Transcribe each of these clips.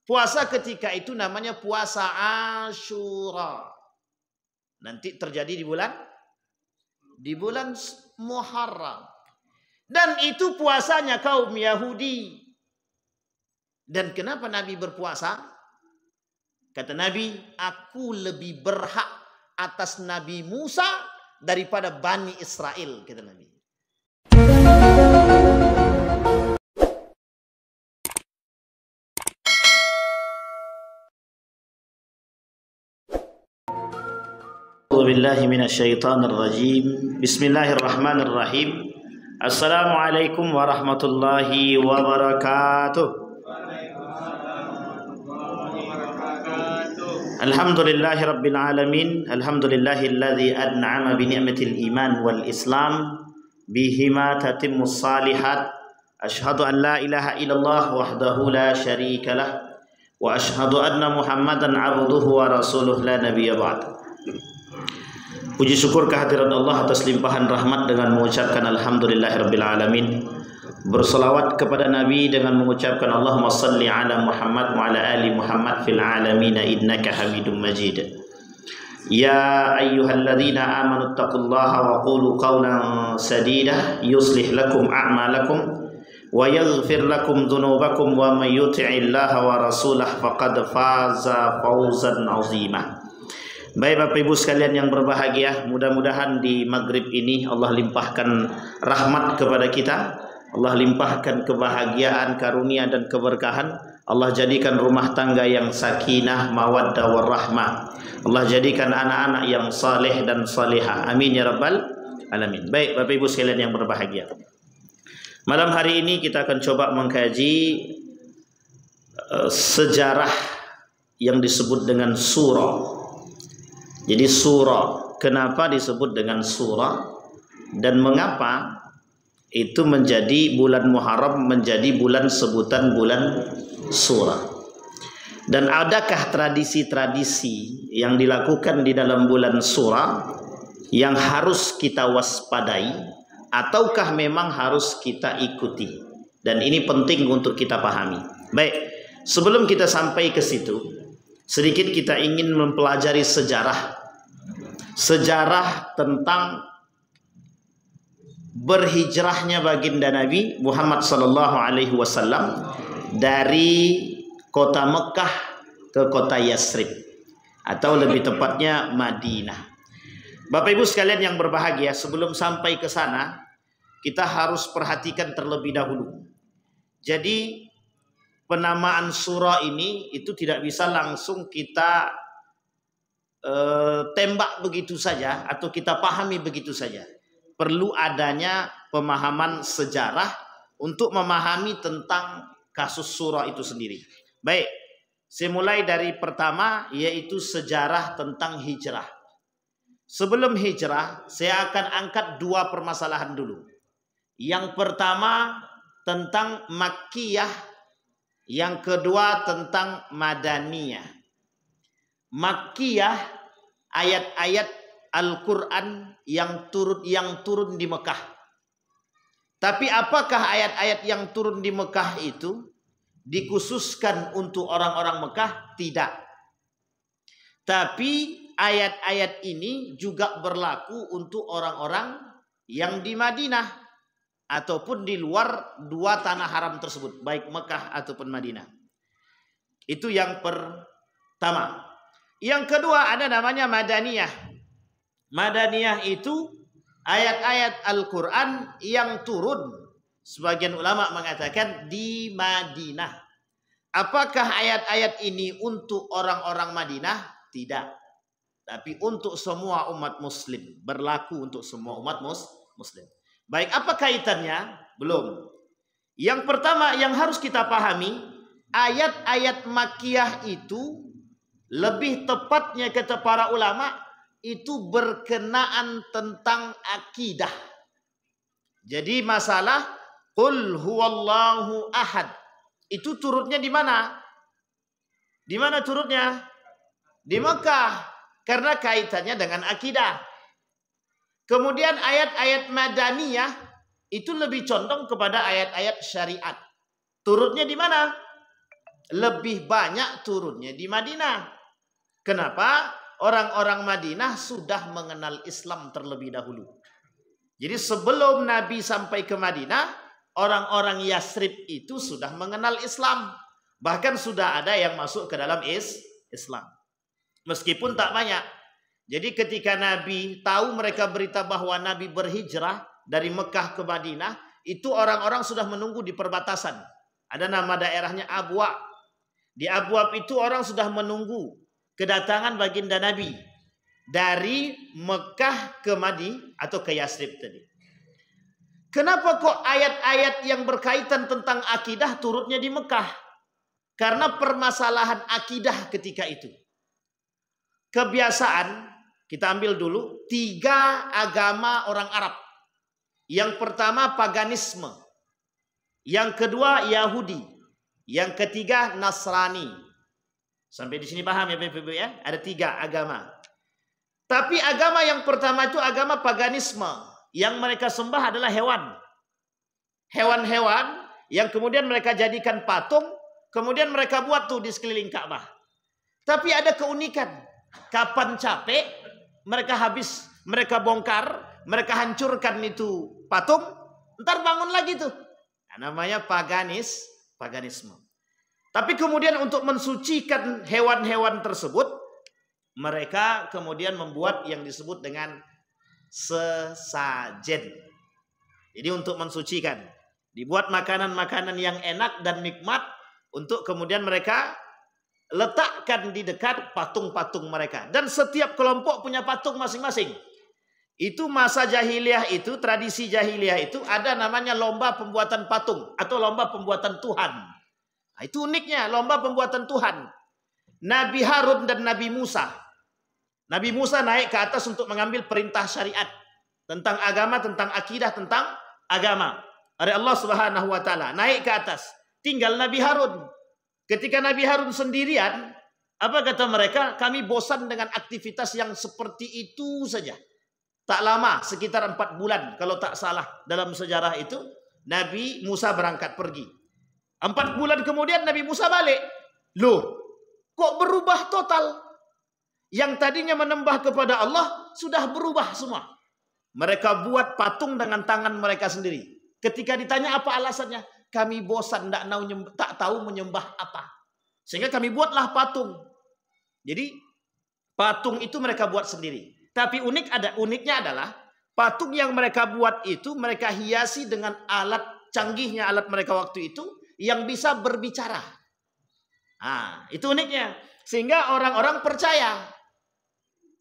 Puasa ketika itu namanya puasa Asyura. Nanti terjadi di bulan Muharram. Dan itu puasanya kaum Yahudi. Dan kenapa Nabi berpuasa? Kata Nabi, aku lebih berhak atas Nabi Musa daripada Bani Israel, kata Nabi. Billahi minasyaitonir rajim. Bismillahirrahmanirrahim. Assalamualaikum warahmatullahi wabarakatuh. Alhamdulillahi rabbil alamin. Alhamdulillahilladzi an'ama bi ni'matil iman wal islam bihima tatimmus salihat. Asyhadu an la ilaha illallah wahdahu la syarika lah wa asyhadu anna Muhammadan abduhu wa rasuluh la nabiyya ba'd. Puji syukur kehadirat Allah atas limpahan rahmat dengan mengucapkan alhamdulillahirabbil alamin. Berselawat kepada Nabi dengan mengucapkan Allahumma salli ala Muhammad wa ala ali Muhammad fil alamin innaka Hamidum Majid. Ya ayyuhalladzina amanu taqullaha wa qulu qawlan sadida yuslih lakum a'malakum wa yaghfir lakum dhunubakum wa may yuti'illaha wa rasulahu faqad faza fawzan 'azima. Baik Bapak Ibu sekalian yang berbahagia, mudah-mudahan di maghrib ini Allah limpahkan rahmat kepada kita, Allah limpahkan kebahagiaan, karunia dan keberkahan, Allah jadikan rumah tangga yang sakinah, mawaddah warahmah, Allah jadikan anak-anak yang saleh dan salihah, amin ya rabbal alamin. Baik Bapak Ibu sekalian yang berbahagia, malam hari ini kita akan coba mengkaji sejarah yang disebut dengan surah. Jadi surah, kenapa disebut dengan surah dan mengapa itu menjadi bulan Muharram menjadi bulan sebutan bulan surah. Dan adakah tradisi-tradisi yang dilakukan di dalam bulan surah yang harus kita waspadai ataukah memang harus kita ikuti? Dan ini penting untuk kita pahami. Baik, sebelum kita sampai ke situ, sedikit kita ingin mempelajari sejarah tentang berhijrahnya baginda Nabi Muhammad SAW dari kota Mekah ke kota Yasrib atau lebih tepatnya Madinah. Bapak Ibu sekalian yang berbahagia, sebelum sampai ke sana kita harus perhatikan terlebih dahulu. Jadi penamaan surah ini itu tidak bisa langsung kita tembak begitu saja atau kita pahami begitu saja. Perlu adanya pemahaman sejarah untuk memahami tentang kasus surah itu sendiri. Baik, saya mulai dari pertama, yaitu sejarah tentang hijrah. Sebelum hijrah, saya akan angkat dua permasalahan dulu. Yang pertama tentang Makkiyah, yang kedua tentang Madaniyah. Makkiyah, ayat-ayat Al-Quran yang turun di Mekah. Tapi apakah ayat-ayat yang turun di Mekah itu dikhususkan untuk orang-orang Mekah? Tidak. Tapi ayat-ayat ini juga berlaku untuk orang-orang yang di Madinah ataupun di luar dua tanah haram tersebut, baik Mekah ataupun Madinah. Itu yang pertama. Yang kedua ada namanya Madaniyah. Madaniyah itu ayat-ayat Al-Quran yang turun, sebagian ulama mengatakan di Madinah. Apakah ayat-ayat ini untuk orang-orang Madinah? Tidak. Tapi untuk semua umat muslim, berlaku untuk semua umat muslim. Baik, apa kaitannya? Belum. Yang pertama yang harus kita pahami, ayat-ayat Makkiyah itu lebih tepatnya kata para ulama itu berkenaan tentang akidah. Jadi masalah qul huwallahu ahad itu turutnya di mana? Di mana turutnya? Di Mekah, karena kaitannya dengan akidah. Kemudian ayat-ayat Madaniyah itu lebih condong kepada ayat-ayat syariat. Turutnya di mana? lebih banyak turunnya di Madinah. Kenapa? Orang-orang Madinah sudah mengenal Islam terlebih dahulu. Jadi sebelum Nabi sampai ke Madinah, orang-orang Yasrib itu sudah mengenal Islam. Bahkan sudah ada yang masuk ke dalam Islam. Meskipun tak banyak. Jadi ketika Nabi tahu mereka berita bahwa Nabi berhijrah dari Mekah ke Madinah, itu orang-orang sudah menunggu di perbatasan. Ada nama daerahnya Abwa. Di Abwa itu orang sudah menunggu kedatangan baginda Nabi dari Mekah ke Madinah atau ke Yasrib tadi. Kenapa kok ayat-ayat yang berkaitan tentang akidah turutnya di Mekah? Karena permasalahan akidah ketika itu. Kebiasaan, kita ambil dulu 3 agama orang Arab. Yang pertama paganisme. Yang kedua Yahudi. Yang ketiga Nasrani. Sampai di sini paham ya Bapak Ibu ya? Ada 3 agama. Tapi agama yang pertama itu agama paganisme. Yang mereka sembah adalah hewan. Hewan-hewan yang kemudian mereka jadikan patung. Kemudian mereka buat tuh di sekeliling Ka'bah. Tapi ada keunikan. Kapan capek, mereka habis, mereka bongkar, mereka hancurkan itu patung. Ntar bangun lagi tuh. Nah, namanya paganisme. Tapi kemudian untuk mensucikan hewan-hewan tersebut, mereka kemudian membuat yang disebut dengan sesajen. Jadi untuk mensucikan, dibuat makanan-makanan yang enak dan nikmat untuk kemudian mereka letakkan di dekat patung-patung mereka. Dan setiap kelompok punya patung masing-masing. Itu masa jahiliyah itu, tradisi jahiliyah itu ada namanya lomba pembuatan patung atau lomba pembuatan Tuhan. Nah, itu uniknya lomba pembuatan Tuhan. Nabi Harun dan Nabi Musa. Nabi Musa naik ke atas untuk mengambil perintah syariat tentang agama, tentang akidah, tentang agama. Ada Allah Subhanahu wa taala naik ke atas. Tinggal Nabi Harun. Ketika Nabi Harun sendirian, apa kata mereka? Kami bosan dengan aktivitas yang seperti itu saja. Tak lama, sekitar 4 bulan kalau tak salah dalam sejarah itu, Nabi Musa berangkat pergi. 4 bulan kemudian Nabi Musa balik. Loh, kok berubah total? Yang tadinya menembah kepada Allah sudah berubah semua. Mereka buat patung dengan tangan mereka sendiri. Ketika ditanya apa alasannya, kami bosan, tak tahu menyembah apa. Sehingga kami buatlah patung. Jadi patung itu mereka buat sendiri. Tapi uniknya adalah patung yang mereka buat itu mereka hiasi dengan canggihnya alat mereka waktu itu yang bisa berbicara. Nah, itu uniknya. Sehingga orang-orang percaya.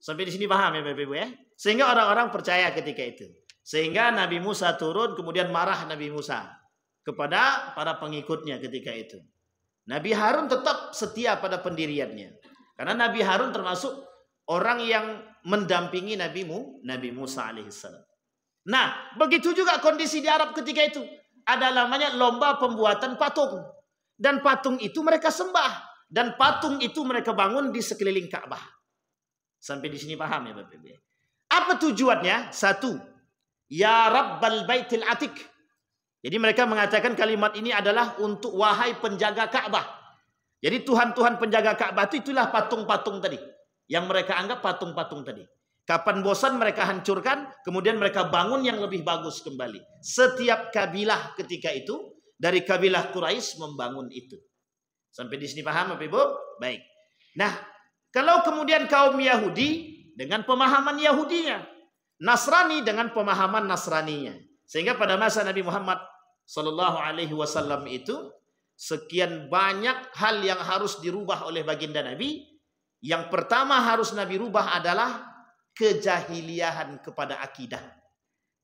Sampai di sini paham ya Bapak Ibu ya? Sehingga orang-orang percaya ketika itu. Sehingga Nabi Musa turun, kemudian marah Nabi Musa kepada para pengikutnya ketika itu. Nabi Harun tetap setia pada pendiriannya. Karena Nabi Harun termasuk orang yang mendampingi Nabi Musa alaihissalam. Nah, begitu juga kondisi di Arab ketika itu. Ada namanya lomba pembuatan patung. Dan patung itu mereka sembah. Dan patung itu mereka bangun di sekeliling Ka'bah. Sampai di sini paham ya Bapak Ibu? Apa tujuannya? 1. Ya Rabbal Baitil Atiq. Jadi mereka mengatakan kalimat ini adalah untuk wahai penjaga Ka'bah. Jadi Tuhan-Tuhan penjaga Ka'bah itu itulah patung-patung tadi. Yang mereka anggap patung-patung tadi. Kapan bosan mereka hancurkan, kemudian mereka bangun yang lebih bagus kembali. Setiap kabilah ketika itu, dari kabilah Quraisy membangun itu. Sampai di sini paham Bapak Ibu? Baik. Nah, kalau kemudian kaum Yahudi dengan pemahaman Yahudinya, Nasrani dengan pemahaman Nasraninya. Sehingga pada masa Nabi Muhammad Sallallahu Alaihi Wasallam itu, sekian banyak hal yang harus dirubah oleh baginda Nabi. Yang pertama harus Nabi rubah adalah kejahiliahan kepada akidah.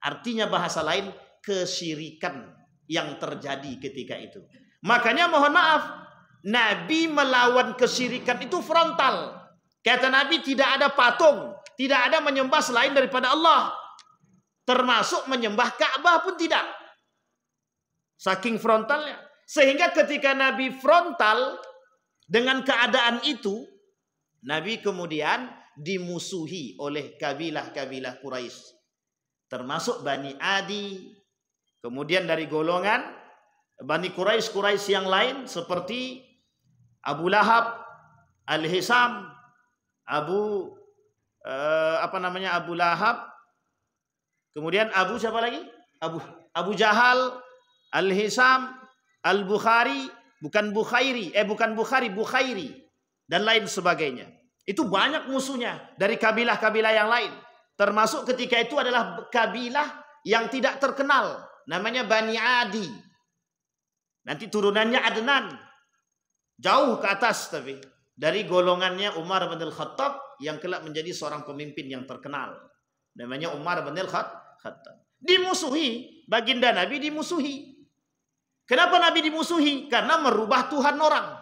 Artinya bahasa lain, kesyirikan yang terjadi ketika itu. Makanya mohon maaf, Nabi melawan kesyirikan itu frontal. Kata Nabi tidak ada patung, tidak ada menyembah selain daripada Allah. Termasuk menyembah Ka'bah pun tidak. Saking frontalnya. Sehingga ketika Nabi frontal dengan keadaan itu, Nabi kemudian dimusuhi oleh kabilah-kabilah Quraisy, termasuk Bani Adi, kemudian dari golongan Bani Quraisy yang lain seperti Abu Lahab, Al-Hisam, Abu Abu Lahab, kemudian Abu siapa lagi? Abu Jahal, Al-Hisam, Al-Bukhari, bukan Bukhairi, Bukhairi dan lain sebagainya. Itu banyak musuhnya dari kabilah-kabilah yang lain. Termasuk ketika itu adalah kabilah yang tidak terkenal, namanya Bani Adi. Nanti turunannya Adnan. Jauh ke atas tapi dari golongannya Umar bin Al-Khattab yang kelak menjadi seorang pemimpin yang terkenal. Namanya Umar bin Al-Khattab. Dimusuhi, baginda Nabi dimusuhi. Kenapa Nabi dimusuhi? Karena merubah Tuhan orang.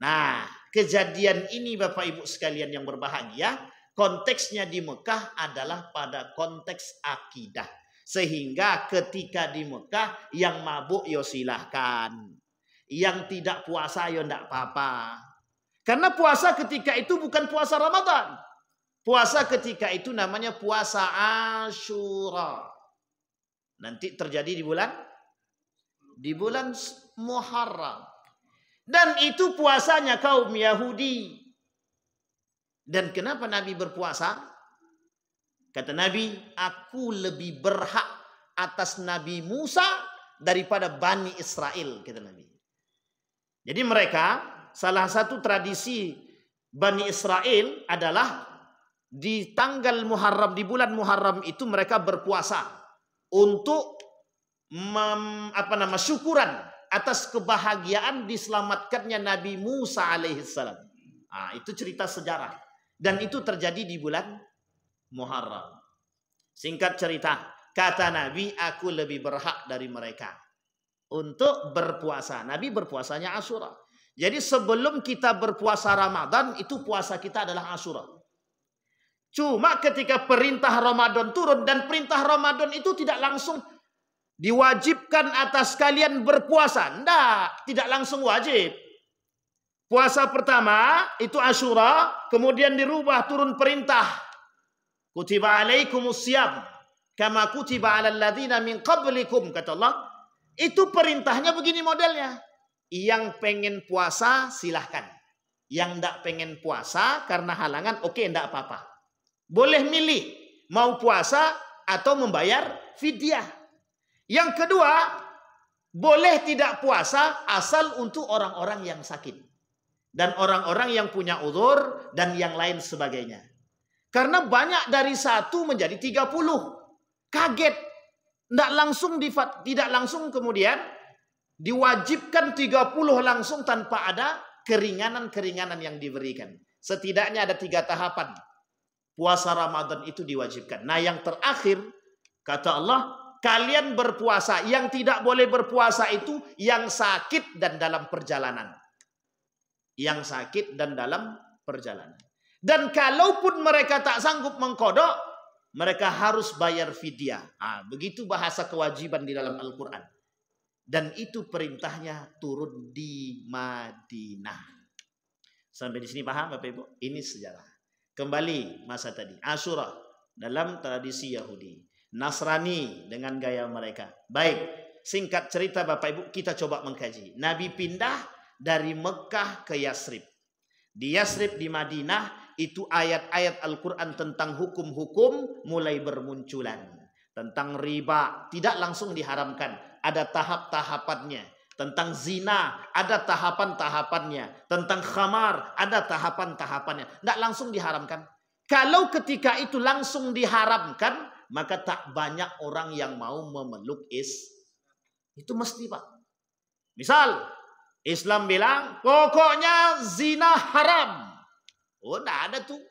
Nah, kejadian ini Bapak Ibu sekalian yang berbahagia, konteksnya di Mekah adalah pada konteks akidah. Sehingga ketika di Mekah yang mabuk yo silahkan, yang tidak puasa yo ndak apa-apa. Karena puasa ketika itu bukan puasa Ramadan. Puasa ketika itu namanya puasa Asyura. Nanti terjadi di bulan Muharram. Dan itu puasanya kaum Yahudi. Dan kenapa Nabi berpuasa? Kata Nabi, aku lebih berhak atas Nabi Musa daripada Bani Israel, kata Nabi. Jadi mereka, salah satu tradisi Bani Israel adalah di tanggal Muharram, di bulan Muharram itu mereka berpuasa untuk syukuran atas kebahagiaan diselamatkannya Nabi Musa alaihissalam. Nah, itu cerita sejarah. Dan itu terjadi di bulan Muharram. Singkat cerita, kata Nabi, aku lebih berhak dari mereka untuk berpuasa. Nabi berpuasanya Asyura. Jadi sebelum kita berpuasa Ramadan, itu puasa kita adalah Asyura. Cuma ketika perintah Ramadan turun, dan perintah Ramadan itu tidak langsung diwajibkan atas kalian berpuasa. Tidak langsung wajib. Puasa pertama itu Asyura, kemudian dirubah turun perintah. Kutiba alaikumusiyam kama kutiba alal ladzina min qablikum, kata Allah. Itu perintahnya begini modelnya. Yang pengen puasa silahkan. Yang tidak pengen puasa karena halangan, oke, tidak apa-apa. Boleh milih mau puasa atau membayar fidyah. Yang kedua, boleh tidak puasa asal untuk orang-orang yang sakit dan orang-orang yang punya uzur dan yang lain sebagainya. Karena banyak dari 1 menjadi 30. Kaget. Tidak langsung kemudian diwajibkan 30 langsung tanpa ada keringanan-keringanan yang diberikan. Setidaknya ada 3 tahapan. Puasa Ramadan itu diwajibkan. Nah, yang terakhir, kata Allah, kalian berpuasa. Yang tidak boleh berpuasa itu yang sakit dan dalam perjalanan. Yang sakit dan dalam perjalanan. Dan kalaupun mereka tak sanggup mengkodok, mereka harus bayar fidyah. Begitu bahasa kewajiban di dalam Al-Quran. Dan itu perintahnya turun di Madinah. Sampai di sini paham Bapak Ibu? Ini sejarah. Kembali masa tadi. Asyura dalam tradisi Yahudi. Nasrani dengan gaya mereka. Baik, singkat cerita Bapak Ibu, kita coba mengkaji. Nabi pindah dari Mekah ke Yasrib. Di Yasrib, di Madinah, itu ayat-ayat Al-Quran tentang hukum-hukum mulai bermunculan. Tentang riba, tidak langsung diharamkan. Ada tahap-tahapannya. Tentang zina, ada tahapan-tahapannya. Tentang khamar, ada tahapan-tahapannya. Tidak langsung diharamkan. Kalau ketika itu langsung diharamkan, maka tak banyak orang yang mau memeluk itu mesti, Pak. Misal, Islam bilang, pokoknya zina haram. Oh, tidak ada tuh.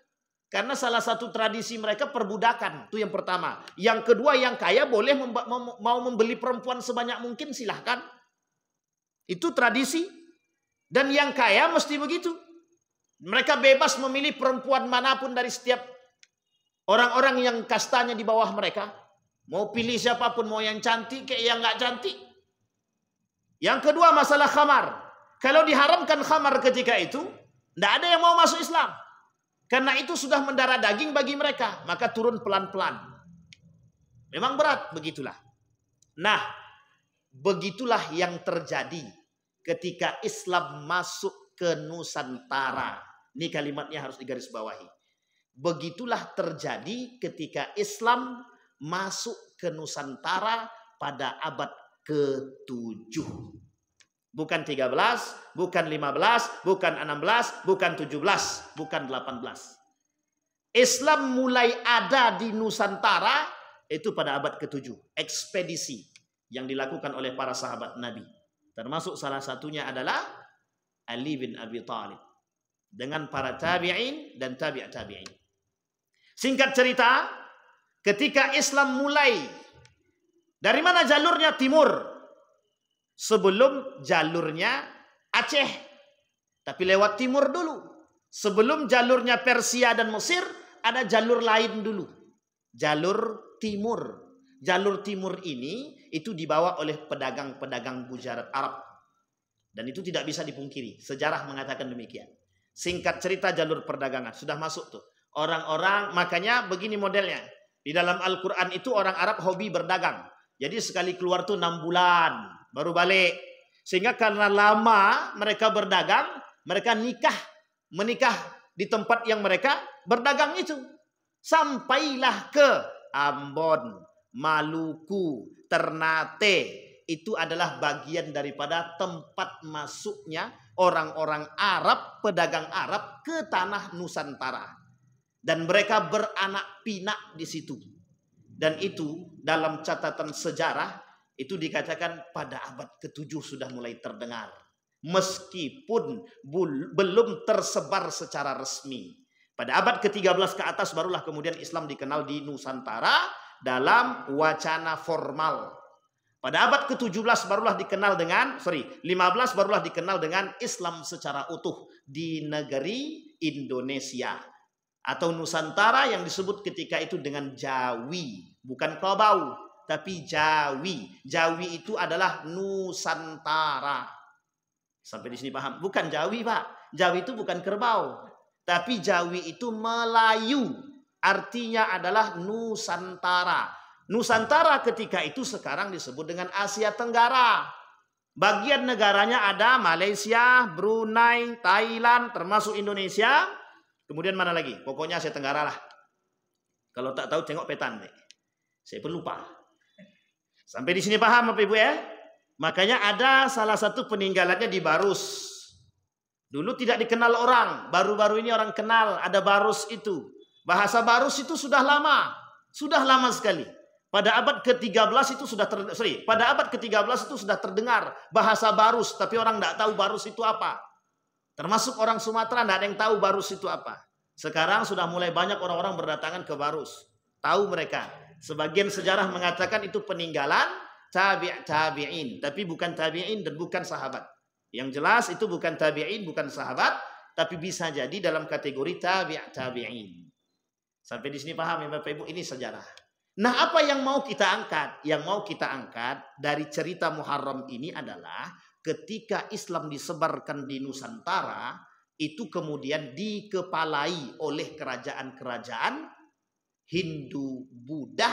Karena salah satu tradisi mereka perbudakan. Itu yang pertama. Yang kedua, yang kaya boleh mau membeli perempuan sebanyak mungkin, silahkan. Itu tradisi. Dan yang kaya mesti begitu. Mereka bebas memilih perempuan manapun dari setiap orang-orang yang kastanya di bawah mereka. Mau pilih siapapun, mau yang cantik kayak yang nggak cantik. Yang kedua, masalah khamar. Kalau diharamkan khamar ketika itu, tidak ada yang mau masuk Islam. Karena itu sudah mendarah daging bagi mereka. Maka turun pelan-pelan. Memang berat, begitulah. Nah, begitulah yang terjadi ketika Islam masuk ke Nusantara. Ini kalimatnya harus digarisbawahi. Begitulah terjadi ketika Islam masuk ke Nusantara pada abad ke-7. Bukan 13, bukan 15, bukan 16, bukan 17, bukan 18. Islam mulai ada di Nusantara itu pada abad ke-7. Ekspedisi yang dilakukan oleh para sahabat Nabi. Termasuk salah satunya adalah Ali bin Abi Thalib. Dengan para tabi'in dan tabi'in. Singkat cerita, ketika Islam mulai, dari mana jalurnya? Timur. Sebelum jalurnya Aceh. Tapi lewat timur dulu. Sebelum jalurnya Persia dan Mesir, ada jalur lain dulu. Jalur timur. Jalur timur ini itu dibawa oleh pedagang-pedagang Gujarat Arab. Dan itu tidak bisa dipungkiri. Sejarah mengatakan demikian. Singkat cerita, jalur perdagangan. Sudah masuk tuh. Orang-orang, makanya begini modelnya. Di dalam Al-Quran itu orang Arab hobi berdagang. Jadi sekali keluar tuh 6 bulan. Baru balik. Sehingga karena lama mereka berdagang, mereka menikah di tempat yang mereka berdagang itu. Sampailah ke Ambon, Maluku, Ternate. Itu adalah bagian daripada tempat masuknya orang-orang Arab, pedagang Arab ke tanah Nusantara. Dan mereka beranak pinak di situ. Dan itu dalam catatan sejarah itu dikatakan pada abad ke-7 sudah mulai terdengar. Meskipun belum tersebar secara resmi. Pada abad ke-13 ke atas barulah kemudian Islam dikenal di Nusantara dalam wacana formal. Pada abad ke-17 barulah dikenal dengan, 15 barulah dikenal dengan Islam secara utuh di negeri Indonesia. Atau Nusantara yang disebut ketika itu dengan Jawi. Bukan Kerbau, tapi Jawi. Jawi itu adalah Nusantara. Sampai di sini paham? Bukan Jawi, Pak. Jawi itu bukan kerbau. Tapi Jawi itu Melayu. Artinya adalah Nusantara. Nusantara ketika itu sekarang disebut dengan Asia Tenggara. Bagian negaranya ada Malaysia, Brunei, Thailand, termasuk Indonesia. Kemudian mana lagi? Pokoknya Asia Tenggara lah. Kalau tak tahu tengok petan. Saya pun lupa. Sampai di sini paham Bapak Ibu ya? Makanya ada salah satu peninggalannya di Barus. Dulu tidak dikenal orang. Baru-baru ini orang kenal. Ada Barus itu. Bahasa Barus itu sudah lama. Sudah lama sekali. Pada abad ke-13 itu sudah pada abad ke-13 itu sudah terdengar bahasa Barus. Tapi orang tidak tahu Barus itu apa. Termasuk orang Sumatera tidak ada yang tahu Barus itu apa. Sekarang sudah mulai banyak orang-orang berdatangan ke Barus. Tahu mereka. Sebagian sejarah mengatakan itu peninggalan tabi'in. Tapi bukan tabi'in dan bukan sahabat. Yang jelas itu bukan tabi'in, bukan sahabat. Tapi bisa jadi dalam kategori tabi'in. Sampai di sini paham ya Bapak Ibu? Ini sejarah. Nah apa yang mau kita angkat? Yang mau kita angkat dari cerita Muharram ini adalah ketika Islam disebarkan di Nusantara. Itu kemudian dikepalai oleh kerajaan-kerajaan Hindu, Buddha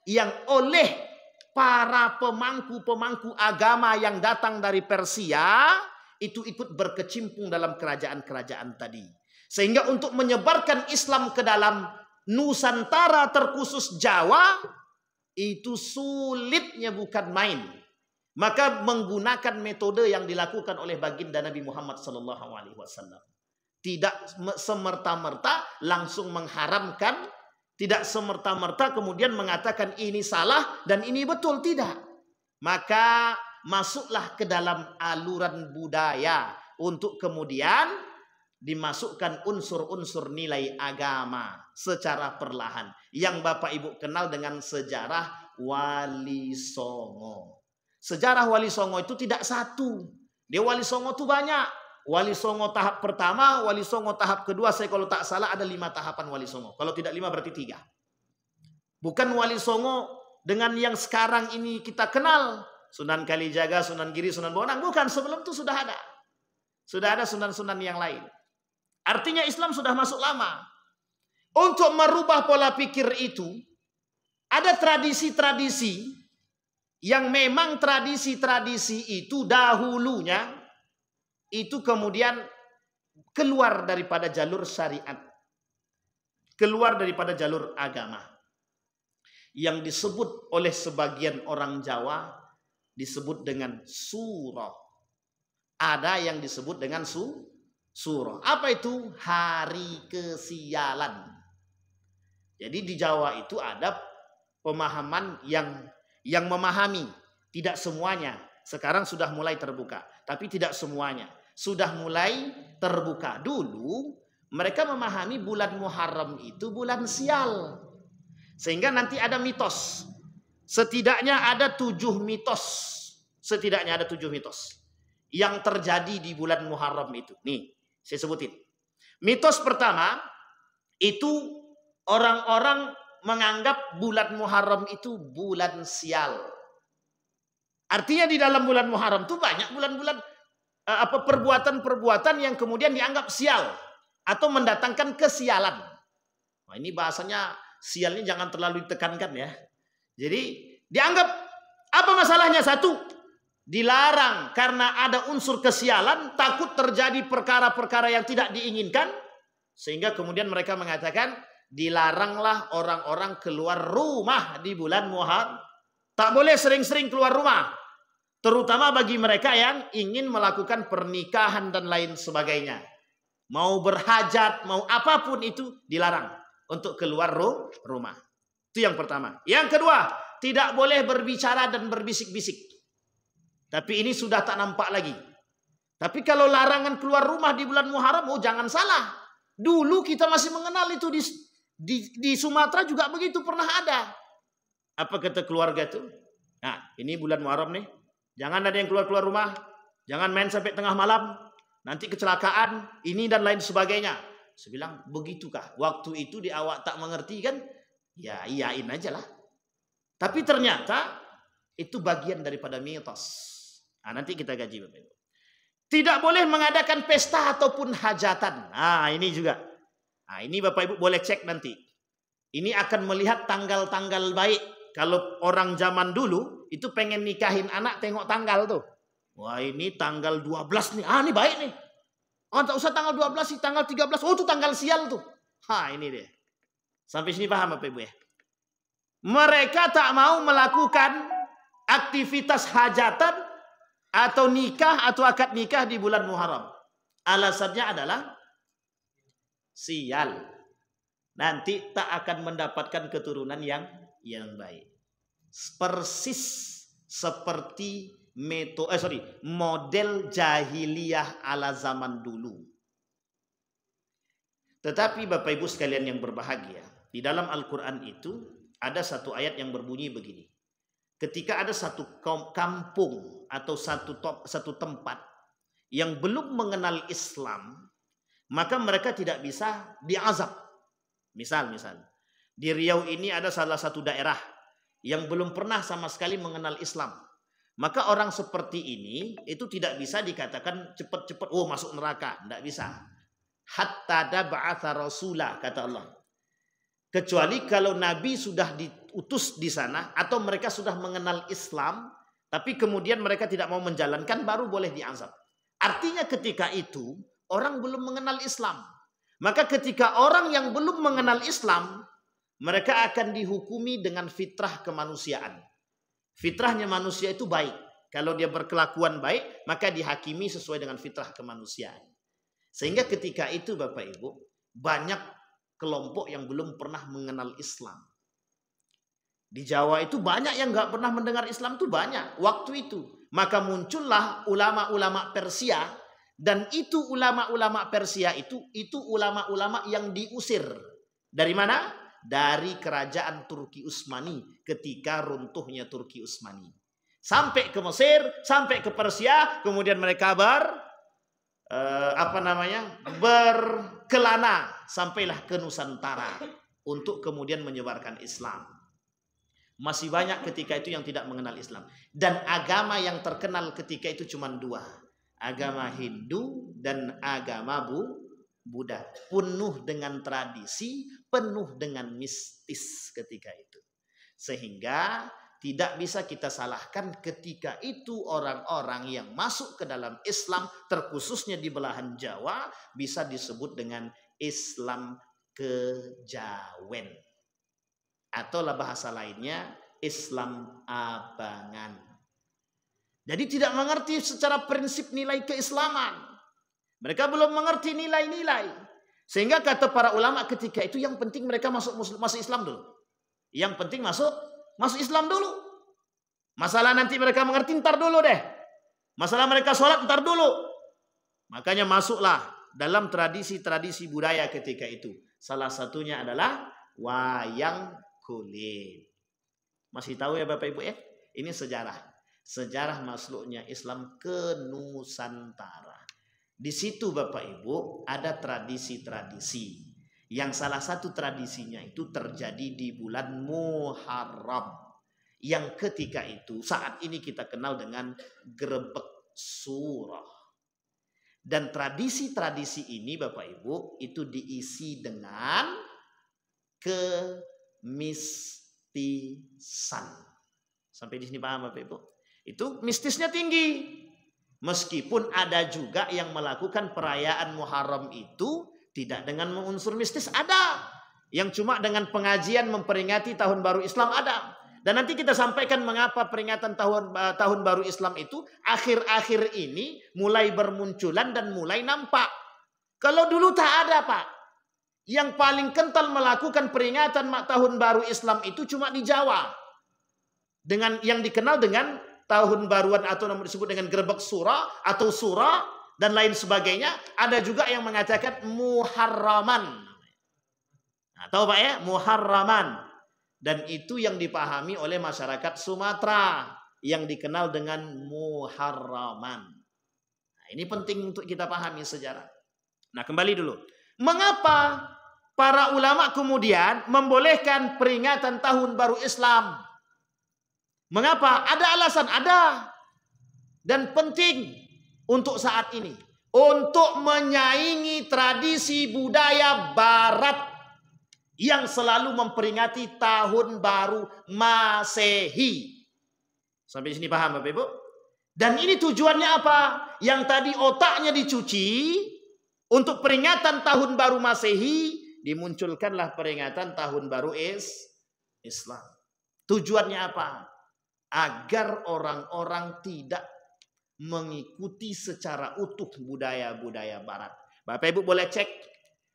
yang oleh para pemangku-pemangku agama yang datang dari Persia itu ikut berkecimpung dalam kerajaan-kerajaan tadi. Sehingga untuk menyebarkan Islam ke dalam Nusantara terkhusus Jawa itu sulitnya bukan main. Maka menggunakan metode yang dilakukan oleh baginda Nabi Muhammad SAW. Tidak semerta-merta langsung mengharamkan. Tidak semerta-merta kemudian mengatakan ini salah dan ini betul. Tidak. Maka masuklah ke dalam aluran budaya. Untuk kemudian dimasukkan unsur-unsur nilai agama secara perlahan. Yang Bapak Ibu kenal dengan sejarah Wali Songo. Sejarah Wali Songo itu tidak satu. Dia Wali Songo itu banyak. Wali Songo tahap pertama, Wali Songo tahap kedua. Saya kalau tak salah ada 5 tahapan Wali Songo. Kalau tidak 5 berarti 3. Bukan Wali Songo dengan yang sekarang ini kita kenal. Sunan Kalijaga, Sunan Giri, Sunan Bonang. Bukan, sebelum itu sudah ada. Sudah ada sunan-sunan yang lain. Artinya Islam sudah masuk lama. Untuk merubah pola pikir itu, ada tradisi-tradisi yang memang tradisi-tradisi itu dahulunya itu kemudian keluar daripada jalur syariat, keluar daripada jalur agama. Yang disebut oleh sebagian orang Jawa disebut dengan surah. Ada yang disebut dengan surah. Apa itu? Hari kesialan. Jadi di Jawa itu ada pemahaman yang memahami, tidak semuanya. Sekarang sudah mulai terbuka, tapi tidak semuanya. Sudah mulai terbuka. Dulu mereka memahami bulan Muharram itu bulan sial. Sehingga nanti ada mitos. Setidaknya ada 7 mitos. Setidaknya ada 7 mitos yang terjadi di bulan Muharram itu. Nih, saya sebutin. Mitos pertama, itu orang-orang menganggap bulan Muharram itu bulan sial. Artinya di dalam bulan Muharram itu banyak bulan-bulan perbuatan-perbuatan yang kemudian dianggap sial atau mendatangkan kesialan. Nah, ini bahasanya sialnya jangan terlalu ditekankan ya. Jadi dianggap apa masalahnya? Satu, dilarang karena ada unsur kesialan, takut terjadi perkara-perkara yang tidak diinginkan, sehingga kemudian mereka mengatakan dilaranglah orang-orang keluar rumah di bulan Muharram. Tak boleh sering-sering keluar rumah, terutama bagi mereka yang ingin melakukan pernikahan dan lain sebagainya. Mau berhajat, mau apapun itu dilarang untuk keluar rumah. Itu yang pertama. Yang kedua, tidak boleh berbicara dan berbisik-bisik. Tapi ini sudah tak nampak lagi. Tapi kalau larangan keluar rumah di bulan Muharram, oh jangan salah. Dulu kita masih mengenal itu di Sumatera juga begitu, pernah ada. Apa kata keluarga itu? Nah, ini bulan Muharram nih. Jangan ada yang keluar-keluar rumah. Jangan main sampai tengah malam. Nanti kecelakaan, ini dan lain sebagainya. Saya bilang, begitukah? Waktu itu di awak tak mengerti kan? Ya iyain aja lah. Tapi ternyata itu bagian daripada mitos. Nah, nanti kita gaji Bapak Ibu. Tidak boleh mengadakan pesta ataupun hajatan. Nah, ini juga. Nah, ini Bapak Ibu boleh cek nanti. Ini akan melihat tanggal-tanggal baik. Kalau orang zaman dulu itu pengen nikahin anak, tengok tanggal tuh. Wah, ini tanggal 12 nih. Ah, ini baik nih. Oh, tak usah tanggal 12 sih, tanggal 13. Oh, itu tanggal sial tuh. Ha, ini dia. Sampai sini paham Bapak Ibu ya? Mereka tak mau melakukan aktivitas hajatan atau nikah atau akad nikah di bulan Muharram. Alasannya adalah sial. Nanti tak akan mendapatkan keturunan yang baik. Persis seperti model jahiliyah ala zaman dulu. Tetapi Bapak Ibu sekalian yang berbahagia, di dalam Al-Quran itu ada satu ayat yang berbunyi begini. Ketika ada satu kampung atau satu tempat yang belum mengenal Islam, maka mereka tidak bisa diazab. Misal di Riau ini ada salah satu daerah yang belum pernah sama sekali mengenal Islam. Maka orang seperti ini itu tidak bisa dikatakan cepat-cepat oh masuk neraka, tidak bisa. Hatta ba'atha rasulah, kata Allah. Kecuali kalau Nabi sudah diutus di sana atau mereka sudah mengenal Islam, tapi kemudian mereka tidak mau menjalankan, baru boleh diazab. Artinya ketika itu orang belum mengenal Islam. Maka ketika orang yang belum mengenal Islam, mereka akan dihukumi dengan fitrah kemanusiaan. Fitrahnya manusia itu baik. Kalau dia berkelakuan baik, maka dihakimi sesuai dengan fitrah kemanusiaan. Sehingga ketika itu Bapak Ibu, banyak kelompok yang belum pernah mengenal Islam. Di Jawa itu banyak yang nggak pernah mendengar Islam, itu banyak waktu itu. Maka muncullah ulama-ulama Persia, dan itu ulama-ulama Persia itu ulama-ulama yang diusir. Dari mana? Dari kerajaan Turki Utsmani ketika runtuhnya Turki Utsmani. Sampai ke Mesir, sampai ke Persia, kemudian mereka berkelana sampailah ke Nusantara untuk kemudian menyebarkan Islam. Masih banyak ketika itu yang tidak mengenal Islam. Dan agama yang terkenal ketika itu cuma dua. Agama Hindu dan agama Buddha. Penuh dengan tradisi, penuh dengan mistis ketika itu. Sehingga tidak bisa kita salahkan ketika itu orang-orang yang masuk ke dalam Islam, terkhususnya di belahan Jawa, bisa disebut dengan Islam kejawen. Atau bahasa lainnya, Islam abangan. Jadi tidak mengerti secara prinsip nilai keislaman. Mereka belum mengerti nilai-nilai. Sehingga kata para ulama ketika itu yang penting mereka masuk Islam dulu. Yang penting masuk Islam dulu. Masalah nanti mereka mengerti ntar dulu deh. Masalah mereka sholat ntar dulu. Makanya masuklah dalam tradisi-tradisi budaya ketika itu. Salah satunya adalah wayang kulit. Masih tahu ya Bapak Ibu ya? Ini sejarah. Sejarah masuknya Islam ke Nusantara. Di situ Bapak Ibu ada tradisi-tradisi. Yang salah satu tradisinya itu terjadi di bulan Muharram. Yang ketika itu saat ini kita kenal dengan Grebek Surah. Dan tradisi-tradisi ini Bapak Ibu itu diisi dengan kemistisan. Sampai di sini paham Bapak Ibu? Itu mistisnya tinggi. Meskipun ada juga yang melakukan perayaan Muharram itu tidak dengan unsur mistis, ada. Yang cuma dengan pengajian memperingati tahun baru Islam ada. Dan nanti kita sampaikan mengapa peringatan tahun baru Islam itu akhir-akhir ini mulai bermunculan dan mulai nampak. Kalau dulu tak ada Pak. Yang paling kental melakukan peringatan tahun baru Islam itu cuma di Jawa. Dengan yang dikenal dengan tahun baruan atau disebut dengan Grebek Surah atau Surah dan lain sebagainya. Ada juga yang mengatakan Muharraman. Nah, tahu Pak ya? Muharraman. Dan itu yang dipahami oleh masyarakat Sumatera yang dikenal dengan Muharraman. Nah, ini penting untuk kita pahami sejarah. Nah, kembali dulu. Mengapa para ulama kemudian membolehkan peringatan tahun baru Islam? Mengapa? Ada alasan, ada. Dan penting untuk saat ini. Untuk menyaingi tradisi budaya barat yang selalu memperingati tahun baru Masehi. Sampai sini paham Bapak Ibu? Dan ini tujuannya apa? Yang tadi otaknya dicuci untuk peringatan tahun baru Masehi, dimunculkanlah peringatan tahun baru Islam. Tujuannya apa? Agar orang-orang tidak mengikuti secara utuh budaya-budaya barat. Bapak Ibu boleh cek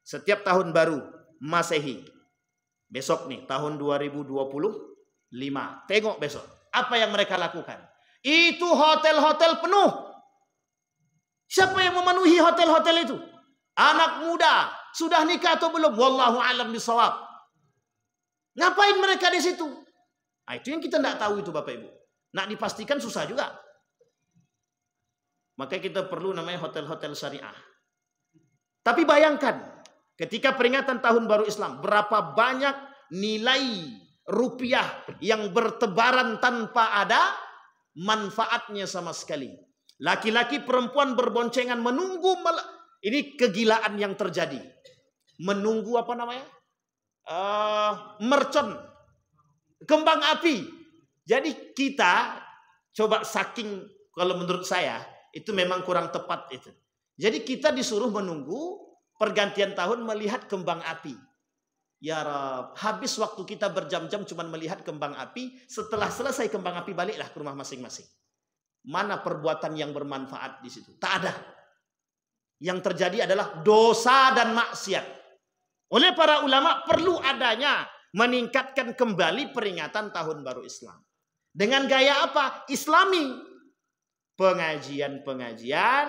setiap tahun baru Masehi. Besok nih tahun 2025. Tengok besok. Apa yang mereka lakukan? Itu hotel-hotel penuh. Siapa yang memenuhi hotel-hotel itu? Anak muda. Sudah nikah atau belum? Wallahu a'lam bishawab. Ngapain mereka di situ? Nah, itu yang kita tidak tahu itu Bapak Ibu. Nak dipastikan susah juga. Maka kita perlu namanya hotel-hotel syariah. Tapi bayangkan ketika peringatan tahun baru Islam, berapa banyak nilai rupiah yang bertebaran tanpa ada manfaatnya sama sekali. Laki-laki perempuan berboncengan menunggu. Ini kegilaan yang terjadi. Menunggu apa namanya? Mercon. Kembang api. Jadi kita coba saking, kalau menurut saya itu memang kurang tepat itu. Jadi kita disuruh menunggu pergantian tahun melihat kembang api. Ya Rab, habis waktu kita berjam-jam cuma melihat kembang api. Setelah selesai kembang api baliklah ke rumah masing-masing. Mana perbuatan yang bermanfaat di situ? Tak ada. Yang terjadi adalah dosa dan maksiat. Oleh para ulama perlu adanya meningkatkan kembali peringatan tahun baru Islam. Dengan gaya apa? Islami. Pengajian-pengajian,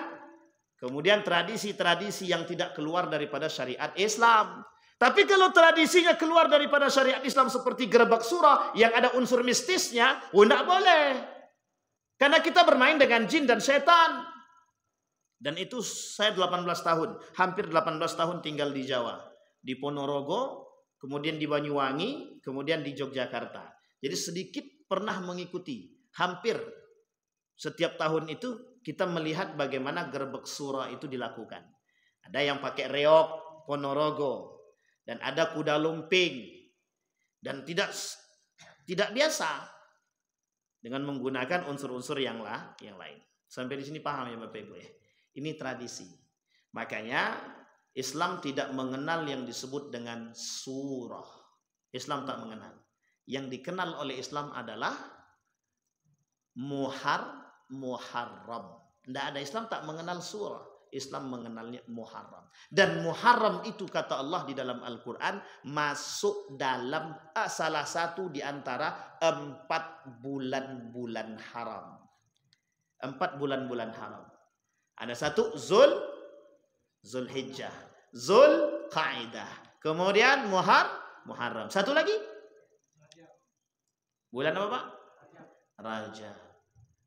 kemudian tradisi-tradisi yang tidak keluar daripada syariat Islam. Tapi kalau tradisinya keluar daripada syariat Islam seperti Grebek Surah yang ada unsur mistisnya, tidak boleh. Karena kita bermain dengan jin dan setan. Dan itu saya 18 tahun, hampir 18 tahun tinggal di Jawa. Di Ponorogo, kemudian di Banyuwangi, kemudian di Yogyakarta. Jadi sedikit pernah mengikuti. Hampir setiap tahun itu kita melihat bagaimana Grebek Surah itu dilakukan. Ada yang pakai reog Ponorogo. Dan ada kuda lumping. Dan tidak biasa. dengan menggunakan unsur-unsur yang lain. Sampai di sini paham ya Bapak Ibu ya? Ini tradisi. Makanya Islam tidak mengenal yang disebut dengan surah. Islam tak mengenal. Yang dikenal oleh Islam adalah Muharram. Tidak ada, Islam tak mengenal surah. Islam mengenalnya Muharram. Dan Muharram itu kata Allah di dalam Al-Quran masuk dalam salah satu di antara 4 bulan-bulan haram. 4 bulan-bulan haram. Ada satu Zulhijjah, Zulqa'dah, kemudian Muharram. Satu lagi bulan apa Pak? Rajab.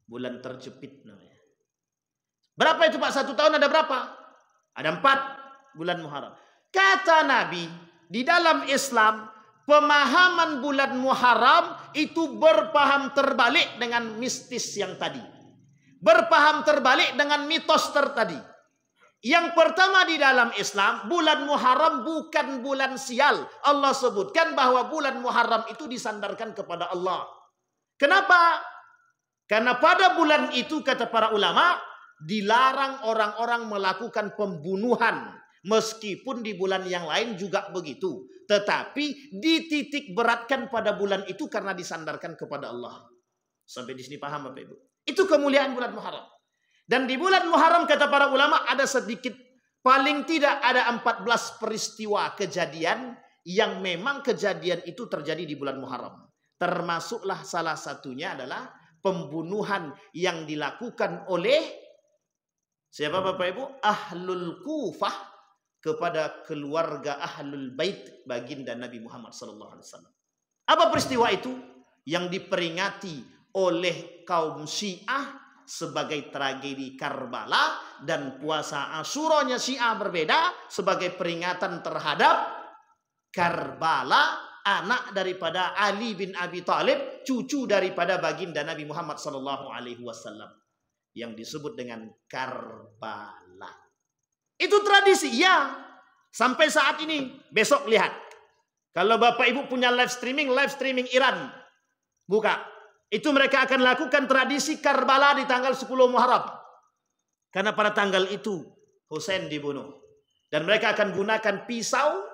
Bulan terjepit namanya. Berapa itu Pak? 1 tahun ada berapa? Ada 4 bulan Muharram. Kata Nabi, di dalam Islam pemahaman bulan Muharram itu berpaham terbalik dengan mistis yang tadi. Berpaham terbalik dengan mitos tadi. Yang pertama di dalam Islam, bulan Muharram bukan bulan sial. Allah sebutkan bahwa bulan Muharram itu disandarkan kepada Allah. Kenapa? Karena pada bulan itu kata para ulama dilarang orang-orang melakukan pembunuhan. Meskipun di bulan yang lain juga begitu. Tetapi dititik beratkan pada bulan itu karena disandarkan kepada Allah. Sampai di sini paham Bapak Ibu? Itu kemuliaan bulan Muharram. Dan di bulan Muharram kata para ulama ada sedikit, paling tidak ada 14 peristiwa kejadian yang memang kejadian itu terjadi di bulan Muharram. Termasuklah salah satunya adalah pembunuhan yang dilakukan oleh siapa Bapak Ibu? Ahlul Kufah kepada keluarga Ahlul Bait baginda Nabi Muhammad SAW. Apa peristiwa itu? Yang diperingati oleh kaum Syiah sebagai tragedi Karbala, dan puasa Asyuranya Syiah berbeda sebagai peringatan terhadap Karbala, anak daripada Ali bin Abi Thalib, cucu daripada baginda Nabi Muhammad SAW, yang disebut dengan Karbala. Itu tradisi ya. Sampai saat ini, besok lihat. Kalau Bapak Ibu punya live streaming Iran, buka. Itu mereka akan lakukan tradisi Karbala di tanggal 10 Muharram. Karena pada tanggal itu Husain dibunuh. Dan mereka akan gunakan pisau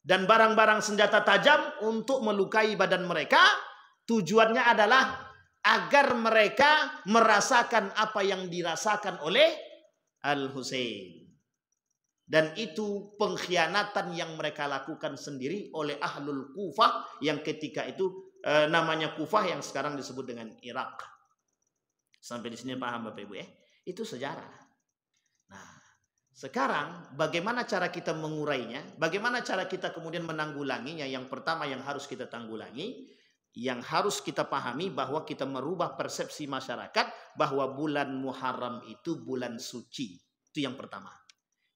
dan barang-barang senjata tajam untuk melukai badan mereka. Tujuannya adalah agar mereka merasakan apa yang dirasakan oleh Al-Husain. Dan itu pengkhianatan yang mereka lakukan sendiri oleh Ahlul Kufah yang ketika itu namanya Kufah yang sekarang disebut dengan Irak. Sampai di sini paham Bapak Ibu ya? Itu sejarah. Nah, sekarang bagaimana cara kita mengurainya? Bagaimana cara kita kemudian menanggulanginya? Yang pertama yang harus kita tanggulangi, yang harus kita pahami bahwa kita merubah persepsi masyarakat bahwa bulan Muharram itu bulan suci. Itu yang pertama.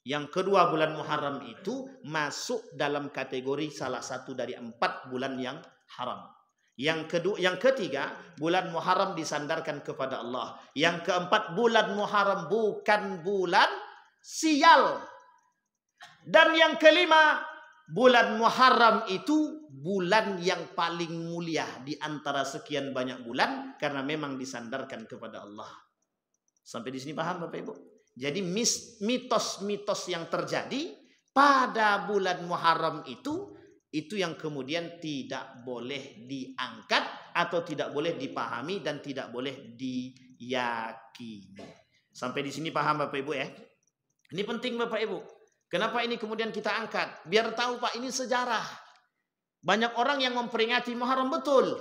Yang kedua, bulan Muharram itu masuk dalam kategori salah satu dari 4 bulan yang haram. Yang ketiga, bulan Muharram disandarkan kepada Allah. Yang keempat, bulan Muharram bukan bulan sial. Dan yang kelima, bulan Muharram itu bulan yang paling mulia di antara sekian banyak bulan karena memang disandarkan kepada Allah. Sampai di sini paham Bapak Ibu? Jadi mitos-mitos yang terjadi pada bulan Muharram itu yang kemudian tidak boleh diangkat atau tidak boleh dipahami dan tidak boleh diyakini. Sampai di sini paham Bapak Ibu ya? Ini penting Bapak Ibu. Kenapa ini kemudian kita angkat? Biar tahu Pak, ini sejarah. Banyak orang yang memperingati Muharram betul.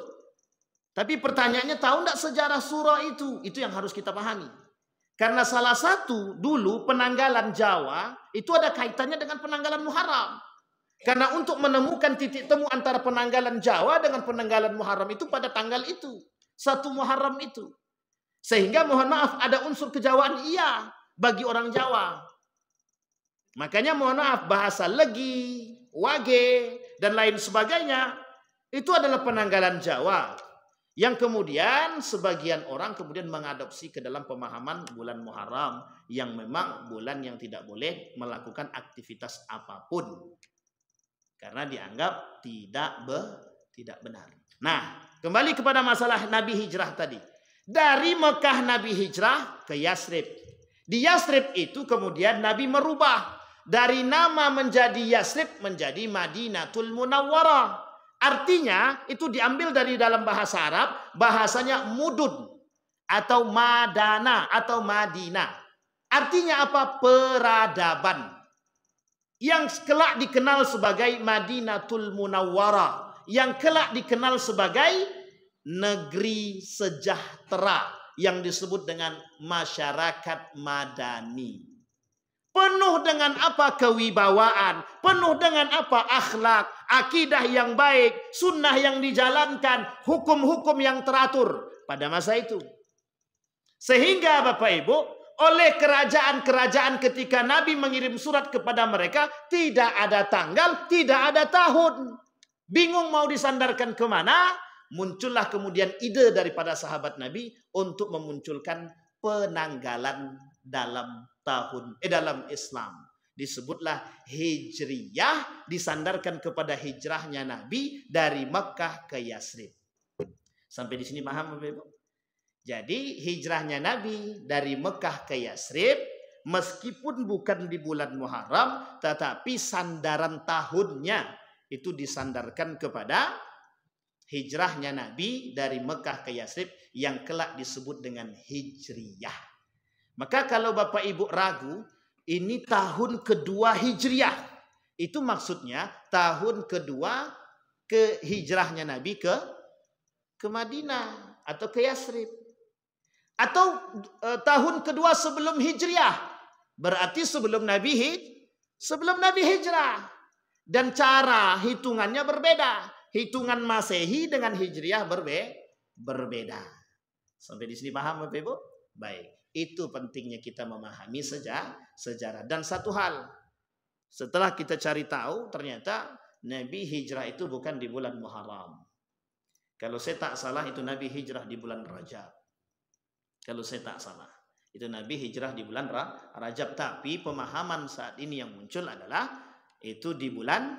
Tapi pertanyaannya, tahu enggak sejarah surah itu? Itu yang harus kita pahami. Karena salah satu dulu penanggalan Jawa itu ada kaitannya dengan penanggalan Muharram. Karena untuk menemukan titik temu antara penanggalan Jawa dengan penanggalan Muharram itu pada tanggal itu. 1 Muharram itu. Sehingga mohon maaf ada unsur kejawaan iya bagi orang Jawa. Makanya mohon maaf bahasa Legi, Wage, dan lain sebagainya itu adalah penanggalan Jawa. Yang kemudian sebagian orang kemudian mengadopsi ke dalam pemahaman bulan Muharram yang memang bulan yang tidak boleh melakukan aktivitas apapun. Karena dianggap tidak Tidak benar. Nah, kembali kepada masalah Nabi hijrah tadi. Dari Mekah Nabi hijrah ke Yasrib. Di Yasrib itu kemudian Nabi merubah. Dari nama menjadi Yasrib menjadi Madinatul Munawwarah. Artinya itu diambil dari dalam bahasa Arab. Bahasanya mudun. Atau madana atau Madinah. Artinya apa? Peradaban. Yang kelak dikenal sebagai Madinatul Munawwarah. Yang kelak dikenal sebagai negeri sejahtera. Yang disebut dengan masyarakat madani. Penuh dengan apa? Kewibawaan. Penuh dengan apa? Akhlak. Akidah yang baik. Sunnah yang dijalankan. Hukum-hukum yang teratur. Pada masa itu. Sehingga Bapak Ibu, oleh kerajaan-kerajaan ketika Nabi mengirim surat kepada mereka, tidak ada tanggal, tidak ada tahun. Bingung mau disandarkan kemana? Muncullah kemudian ide daripada sahabat Nabi untuk memunculkan penanggalan dalam dalam Islam. Disebutlah Hijriyah, disandarkan kepada hijrahnya Nabi dari Mekah ke Yasrib. Sampai di sini paham Bapak Ibu? Jadi hijrahnya Nabi dari Mekah ke Yasrib, meskipun bukan di bulan Muharram, tetapi sandaran tahunnya itu disandarkan kepada hijrahnya Nabi dari Mekah ke Yasrib yang kelak disebut dengan Hijriyah. Maka kalau Bapak Ibu ragu, ini tahun kedua Hijriyah. Itu maksudnya tahun kedua ke hijrahnya Nabi ke Madinah atau ke Yasrib. Atau tahun kedua sebelum Hijriyah. Berarti sebelum Nabi hijrah. Dan cara hitungannya berbeda. Hitungan Masehi dengan Hijriyah berbeda. Sampai di sini paham Bapak Ibu? Baik. Itu pentingnya kita memahami sejarah. Dan satu hal. Setelah kita cari tahu, ternyata Nabi hijrah itu bukan di bulan Muharram. Kalau saya tak salah itu Nabi hijrah di bulan Rajab. Kalau saya tak salah. Itu Nabi hijrah di bulan Rajab. Tapi pemahaman saat ini yang muncul adalah itu di bulan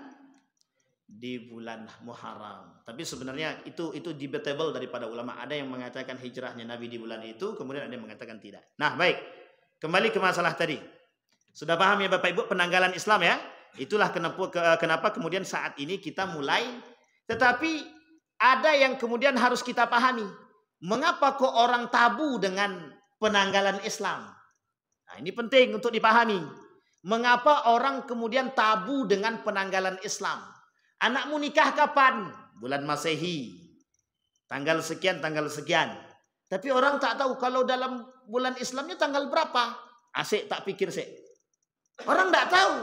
Muharram. Tapi sebenarnya itu debatable daripada ulama. Ada yang mengatakan hijrahnya Nabi di bulan itu, kemudian ada yang mengatakan tidak. Nah, baik. Kembali ke masalah tadi. Sudah paham ya Bapak Ibu penanggalan Islam ya? Itulah kenapa kemudian saat ini kita mulai. Tetapi ada yang kemudian harus kita pahami. Mengapa kok orang tabu dengan penanggalan Islam? Nah, ini penting untuk dipahami. Mengapa orang kemudian tabu dengan penanggalan Islam? Anakmu nikah kapan? Bulan Masehi. Tanggal sekian, tanggal sekian. Tapi orang tak tahu kalau dalam bulan Islamnya tanggal berapa. Asik tak pikir sih. Orang tak tahu.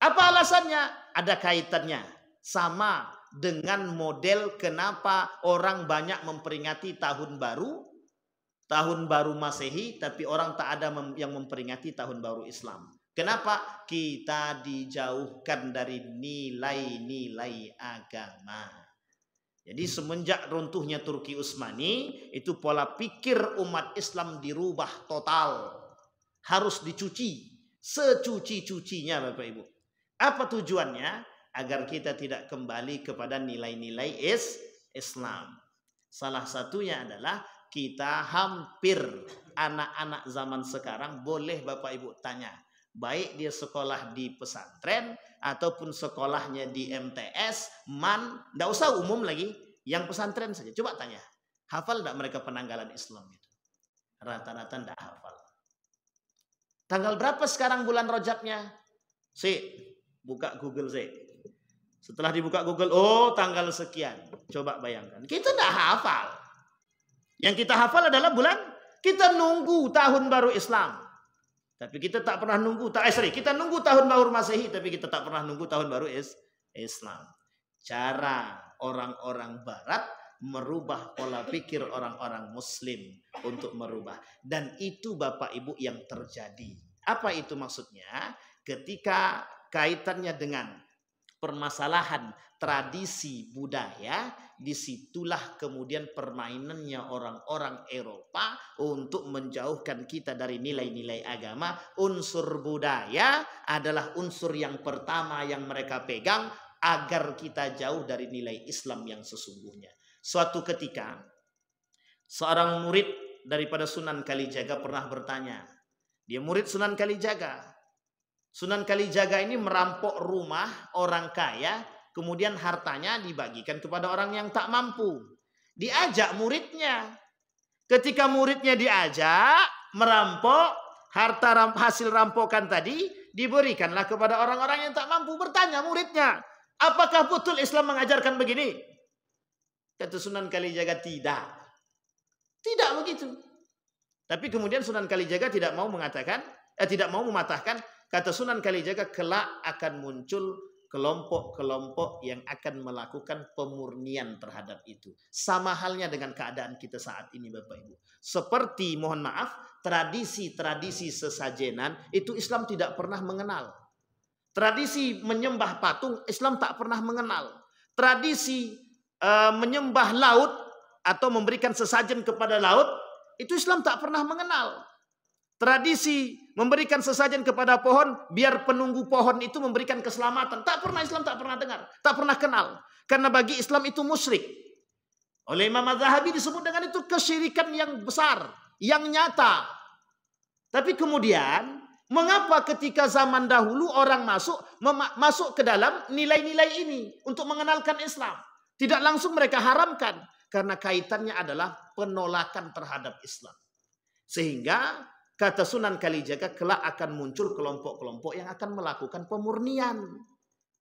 Apa alasannya? Ada kaitannya. Sama dengan model kenapa orang banyak memperingati tahun baru Masehi, tapi orang tak ada yang memperingati tahun baru Islam. Kenapa? Kita dijauhkan dari nilai-nilai agama. Jadi semenjak runtuhnya Turki Utsmani, itu pola pikir umat Islam dirubah total. Harus dicuci secuci-cucinya Bapak Ibu. Apa tujuannya? Agar kita tidak kembali kepada nilai-nilai Islam. Salah satunya adalah kita hampir anak-anak zaman sekarang boleh Bapak Ibu tanya. Baik dia sekolah di pesantren ataupun sekolahnya di MTS, MAN, tidak usah umum lagi, yang pesantren saja. Coba tanya, hafal tidak mereka penanggalan Islam itu? Rata-rata tidak hafal. Tanggal berapa sekarang bulan Rajabnya? Buka Google Setelah dibuka Google, oh tanggal sekian. Coba bayangkan, kita tidak hafal. Yang kita hafal adalah bulan, kita nunggu tahun baru Islam. Tapi kita tak pernah nunggu, kita nunggu tahun baru Masehi, tapi kita tak pernah nunggu tahun baru Islam. Cara orang-orang Barat merubah pola pikir orang-orang Muslim untuk merubah. Dan itu Bapak Ibu yang terjadi. Apa itu maksudnya? Ketika kaitannya dengan permasalahan tradisi budaya, disitulah kemudian permainannya orang-orang Eropa untuk menjauhkan kita dari nilai-nilai agama. Unsur budaya adalah unsur yang pertama yang mereka pegang, agar kita jauh dari nilai Islam yang sesungguhnya. Suatu ketika seorang murid daripada Sunan Kalijaga pernah bertanya. Dia murid Sunan Kalijaga. Sunan Kalijaga ini merampok rumah orang kaya, kemudian hartanya dibagikan kepada orang yang tak mampu. Diajak muridnya. Ketika muridnya diajak merampok, harta hasil rampokan tadi diberikanlah kepada orang-orang yang tak mampu. Bertanya muridnya, apakah betul Islam mengajarkan begini? Kata Sunan Kalijaga, tidak. Tidak begitu. Tapi kemudian Sunan Kalijaga tidak mau mengatakan, tidak mau mematahkan. Kata Sunan Kalijaga, kelak akan muncul kelompok-kelompok yang akan melakukan pemurnian terhadap itu. Sama halnya dengan keadaan kita saat ini, Bapak Ibu. Seperti, mohon maaf, tradisi-tradisi sesajenan itu Islam tidak pernah mengenal. Tradisi menyembah patung Islam tak pernah mengenal. Tradisi menyembah laut atau memberikan sesajen kepada laut itu Islam tak pernah mengenal. Tradisi memberikan sesajen kepada pohon biar penunggu pohon itu memberikan keselamatan. Tak pernah, Islam tak pernah dengar, tak pernah kenal. Karena bagi Islam itu musyrik. Oleh Imam Az-Zahabi disebut dengan itu kesyirikan yang besar, yang nyata. Tapi kemudian mengapa ketika zaman dahulu orang masuk ke dalam nilai-nilai ini untuk mengenalkan Islam? Tidak langsung mereka haramkan. Karena kaitannya adalah penolakan terhadap Islam. Sehingga kata Sunan Kalijaga, kelak akan muncul kelompok-kelompok yang akan melakukan pemurnian.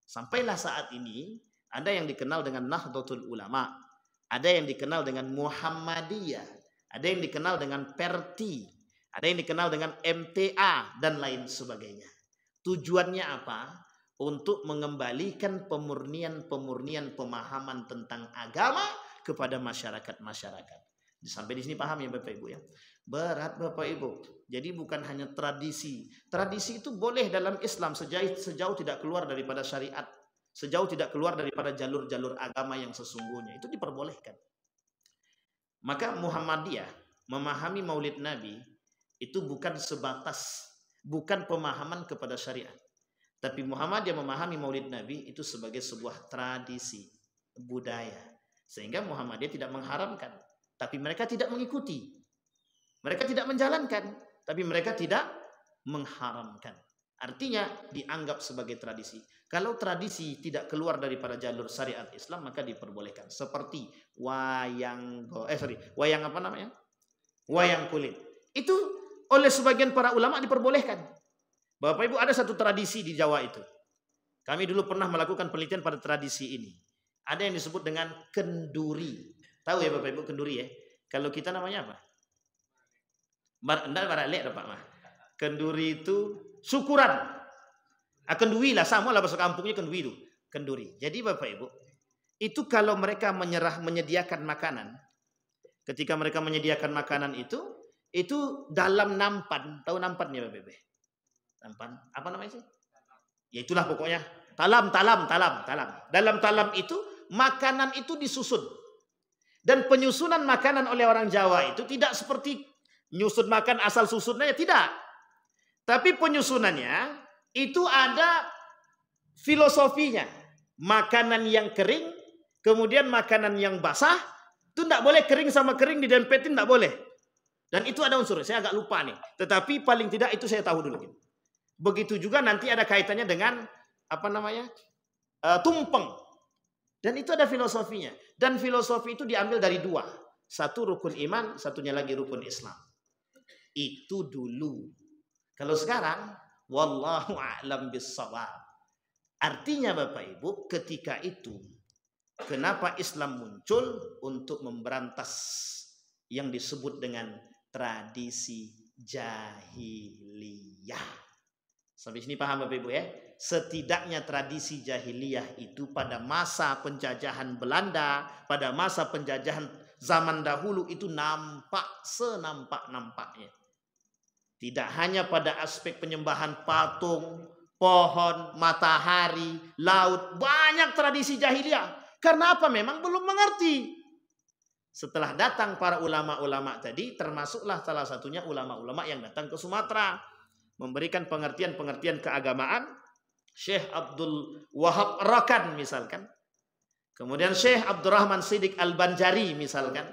Sampailah saat ini ada yang dikenal dengan Nahdlatul Ulama, ada yang dikenal dengan Muhammadiyah, ada yang dikenal dengan Perti, ada yang dikenal dengan MTA dan lain sebagainya. Tujuannya apa? Untuk mengembalikan pemurnian pemahaman tentang agama kepada masyarakat-masyarakat. Sampai di sini paham ya Bapak Ibu ya? Berat Bapak Ibu. Jadi bukan hanya tradisi. Tradisi itu boleh dalam Islam sejauh tidak keluar daripada syariat. Sejauh tidak keluar daripada jalur-jalur agama yang sesungguhnya. Itu diperbolehkan. Maka Muhammadiyah memahami Maulid Nabi itu bukan sebatas, bukan pemahaman kepada syariat. Tapi Muhammadiyah memahami Maulid Nabi itu sebagai sebuah tradisi, budaya. Sehingga Muhammadiyah tidak mengharamkan. Tapi mereka tidak mengikuti. Mereka tidak menjalankan. Tapi mereka tidak mengharamkan. Artinya dianggap sebagai tradisi. Kalau tradisi tidak keluar daripada jalur syariat Islam, maka diperbolehkan. Seperti wayang apa namanya? Wayang kulit. Itu oleh sebagian para ulama diperbolehkan. Bapak Ibu, ada satu tradisi di Jawa itu. Kami dulu pernah melakukan penelitian pada tradisi ini. Ada yang disebut dengan kenduri. Tahu ya Bapak Ibu kenduri ya? Kalau kita namanya apa? Baralek Pak mah. Kenduri itu syukuran. Kenduri lah, sama lah bahasa kampungnya kenduri itu. Kenduri. Jadi Bapak Ibu, itu kalau mereka menyediakan makanan, ketika mereka menyediakan makanan itu dalam nampan. Tahu nampan ya Bapak Ibu? Nampan, apa namanya sih? Ya itulah pokoknya. Talam. Dalam talam itu makanan itu disusun. Dan penyusunan makanan oleh orang Jawa itu tidak seperti nyusun makan asal susunnya, tidak. Tapi penyusunannya itu ada filosofinya. Makanan yang kering, kemudian makanan yang basah, itu tidak boleh kering sama kering didempetin, tidak boleh. Dan itu ada unsur, saya agak lupa nih. Tetapi paling tidak itu saya tahu dulu. Begitu juga nanti ada kaitannya dengan apa namanya? Tumpeng. Dan itu ada filosofinya. Dan filosofi itu diambil dari dua. Satu rukun iman, satunya lagi rukun Islam. Itu dulu. Kalau sekarang, wallahu a'lam bissawab. Artinya Bapak Ibu, ketika itu, kenapa Islam muncul? Untuk memberantas yang disebut dengan tradisi jahiliyah. Sampai sini paham Bapak Ibu ya? Setidaknya tradisi jahiliyah itu pada masa penjajahan Belanda, pada masa penjajahan zaman dahulu itu nampak senampak-nampaknya. Tidak hanya pada aspek penyembahan patung, pohon, matahari, laut, banyak tradisi jahiliyah. Karena apa? Memang belum mengerti. Setelah datang para ulama-ulama tadi, termasuklah salah satunya ulama-ulama yang datang ke Sumatera, memberikan pengertian-pengertian keagamaan. Syekh Abdul Wahab Rakan misalkan. Kemudian Syekh Abdurrahman Siddiq Al-Banjari misalkan.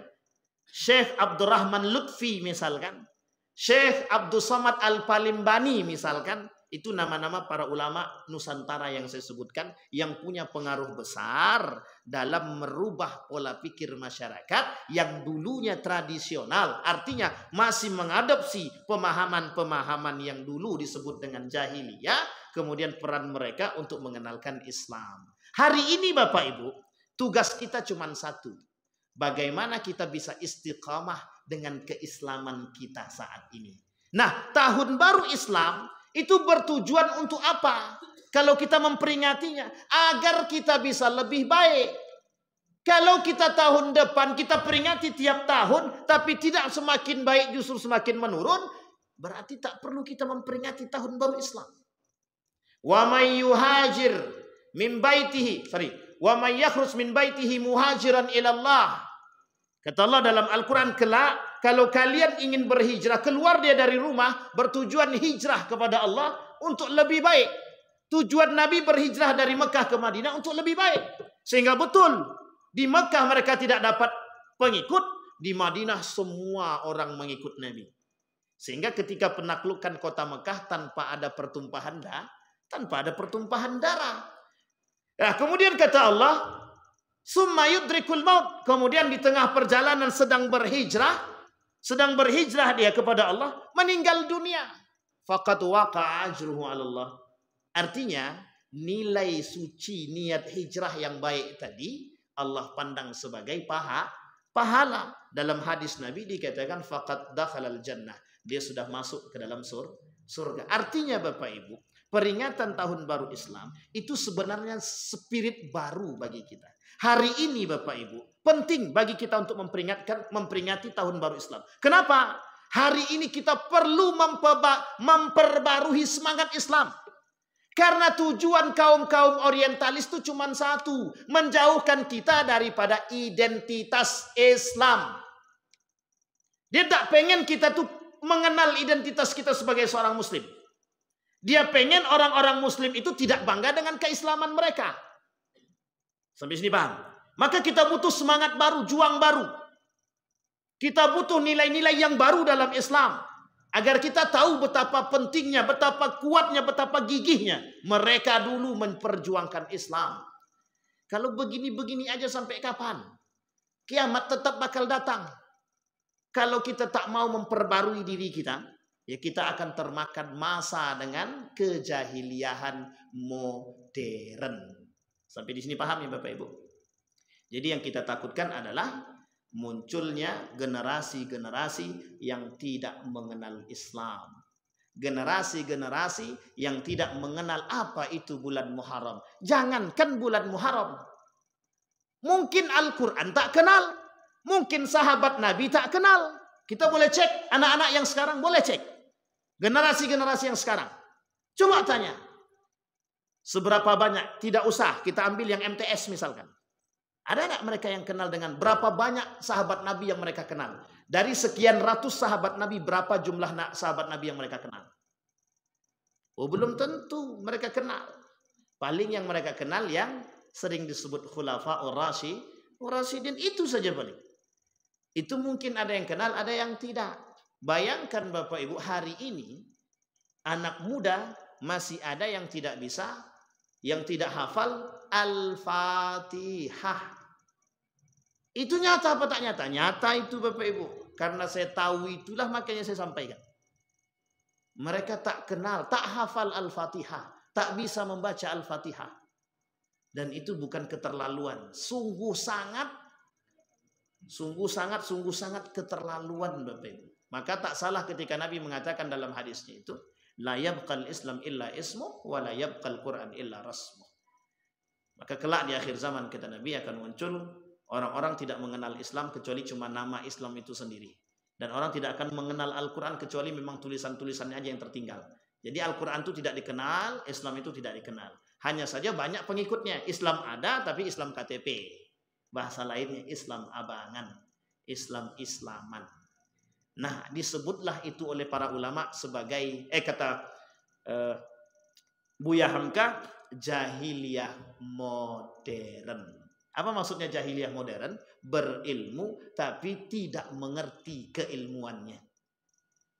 Syekh Abdurrahman Lutfi misalkan. Syekh Abdul Somad Al-Palimbani misalkan. Itu nama-nama para ulama Nusantara yang saya sebutkan yang punya pengaruh besar dalam merubah pola pikir masyarakat yang dulunya tradisional. Artinya masih mengadopsi pemahaman-pemahaman yang dulu disebut dengan jahiliyah. Kemudian peran mereka untuk mengenalkan Islam. Hari ini Bapak Ibu, tugas kita cuma satu. Bagaimana kita bisa istiqamah dengan keislaman kita saat ini. Nah, tahun baru Islam itu bertujuan untuk apa? Kalau kita memperingatinya, agar kita bisa lebih baik. Kalau kita tahun depan kita peringati tiap tahun, tapi tidak semakin baik justru semakin menurun, berarti tak perlu kita memperingati tahun baru Islam. Wa may yuhajir min baitihi, wa may yakhruj min baitihi muhajiran ila Allah. Kata Allah dalam Al-Quran, kelak kalau kalian ingin berhijrah, keluar dia dari rumah bertujuan hijrah kepada Allah untuk lebih baik. Tujuan Nabi berhijrah dari Mekah ke Madinah untuk lebih baik. Sehingga betul di Mekah mereka tidak dapat pengikut, di Madinah semua orang mengikut Nabi. Sehingga ketika penaklukan kota Mekah tanpa ada pertumpahan darah. Nah, kemudian kata Allah, summa yudrikul maut. Kemudian di tengah perjalanan sedang berhijrah dia kepada Allah, meninggal dunia. Faqad waqa'a ajruhu 'ala Allah. Artinya, nilai suci niat hijrah yang baik tadi Allah pandang sebagai pahala. Dalam hadis Nabi dikatakan faqad dakhalal jannah. Dia sudah masuk ke dalam surga. Artinya Bapak Ibu, peringatan tahun baru Islam itu sebenarnya spirit baru bagi kita. Hari ini Bapak Ibu, penting bagi kita untuk memperingati tahun baru Islam. Kenapa? Hari ini kita perlu memperbarui semangat Islam. Karena tujuan kaum-kaum orientalis itu cuma satu, menjauhkan kita daripada identitas Islam. Dia tak pengen kita tuh mengenal identitas kita sebagai seorang muslim. Dia pengen orang-orang muslim itu tidak bangga dengan keislaman mereka. Sampai sini paham? Maka kita butuh semangat baru, juang baru. Kita butuh nilai-nilai yang baru dalam Islam. Agar kita tahu betapa pentingnya, betapa kuatnya, betapa gigihnya mereka dulu memperjuangkan Islam. Kalau begini-begini aja sampai kapan? Kiamat tetap bakal datang. Kalau kita tak mau memperbarui diri kita, ya kita akan termakan masa dengan kejahiliahan modern. Sampai di sini paham ya Bapak Ibu? Jadi yang kita takutkan adalah munculnya generasi-generasi yang tidak mengenal Islam. Generasi-generasi yang tidak mengenal apa itu bulan Muharram. Jangankan bulan Muharram. Mungkin Al-Quran tak kenal. Mungkin sahabat Nabi tak kenal. Kita boleh cek, anak-anak yang sekarang boleh cek. Generasi-generasi yang sekarang. Coba tanya. Seberapa banyak? Tidak usah kita ambil yang MTS misalkan. Ada nggak mereka yang kenal dengan berapa banyak sahabat Nabi yang mereka kenal? Dari sekian ratus sahabat Nabi, berapa jumlah sahabat Nabi yang mereka kenal? Oh, belum tentu mereka kenal. Paling yang mereka kenal yang sering disebut khulafa'ur rasyidin, itu saja paling. Itu mungkin ada yang kenal, ada yang tidak. Bayangkan Bapak Ibu, hari ini anak muda masih ada yang tidak bisa, yang tidak hafal Al-Fatihah. Itu nyata apa tak nyata? Nyata itu Bapak Ibu. Karena saya tahu itulah makanya saya sampaikan. Mereka tak kenal, tak hafal Al-Fatihah, tak bisa membaca Al-Fatihah. Dan itu bukan keterlaluan. Sungguh sangat keterlaluan Bapak Ibu. Maka tak salah ketika Nabi mengatakan dalam hadisnya itu, la yabqal Islam illa ismu wa la yabqal Quran illa rasmu. Maka kelak di akhir zaman kata Nabi akan muncul orang-orang tidak mengenal Islam kecuali cuma nama Islam itu sendiri. Dan orang tidak akan mengenal Al-Quran kecuali memang tulisan-tulisannya aja yang tertinggal. Jadi Al-Quran itu tidak dikenal, Islam itu tidak dikenal. Hanya saja banyak pengikutnya. Islam ada tapi Islam KTP. Bahasa lainnya Islam abangan, Islam-Islaman. Nah, disebutlah itu oleh para ulama sebagai Buya Hamka, jahiliyah modern. Apa maksudnya jahiliyah modern? Berilmu tapi tidak mengerti keilmuannya.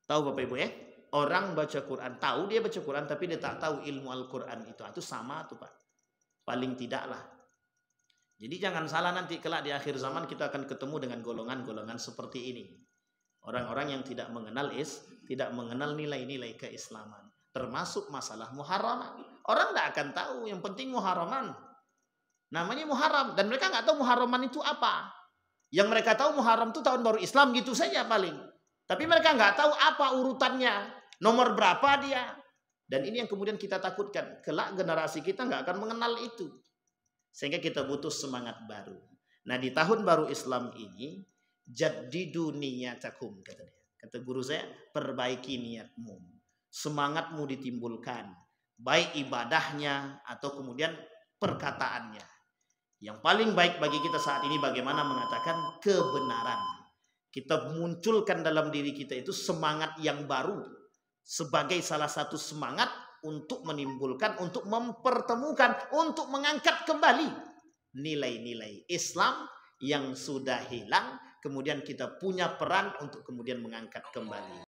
Tahu Bapak Ibu ya? Orang baca Quran, tahu dia baca Quran tapi dia tak tahu ilmu Al-Quran itu. Itu sama tuh Pak. Paling tidaklah. Jadi jangan salah, nanti kelak di akhir zaman kita akan ketemu dengan golongan-golongan seperti ini. Orang-orang yang tidak mengenal nilai-nilai keislaman. Termasuk masalah muharaman. Orang tidak akan tahu, yang penting muharaman. Namanya muharam, dan mereka nggak tahu muharaman itu apa. Yang mereka tahu muharam itu tahun baru Islam gitu saja paling. Tapi mereka nggak tahu apa urutannya, nomor berapa dia. Dan ini yang kemudian kita takutkan. Kelak generasi kita nggak akan mengenal itu. Sehingga kita butuh semangat baru. Nah di tahun baru Islam ini, jaddidu niyatakum, kata dia. Kata guru saya, perbaiki niatmu. Semangatmu ditimbulkan. Baik ibadahnya atau kemudian perkataannya. Yang paling baik bagi kita saat ini bagaimana mengatakan kebenaran. Kita munculkan dalam diri kita itu semangat yang baru. Sebagai salah satu semangat untuk menimbulkan, untuk mempertemukan, untuk mengangkat kembali nilai-nilai Islam yang sudah hilang. Kemudian kita punya peran untuk kemudian mengangkat kembali.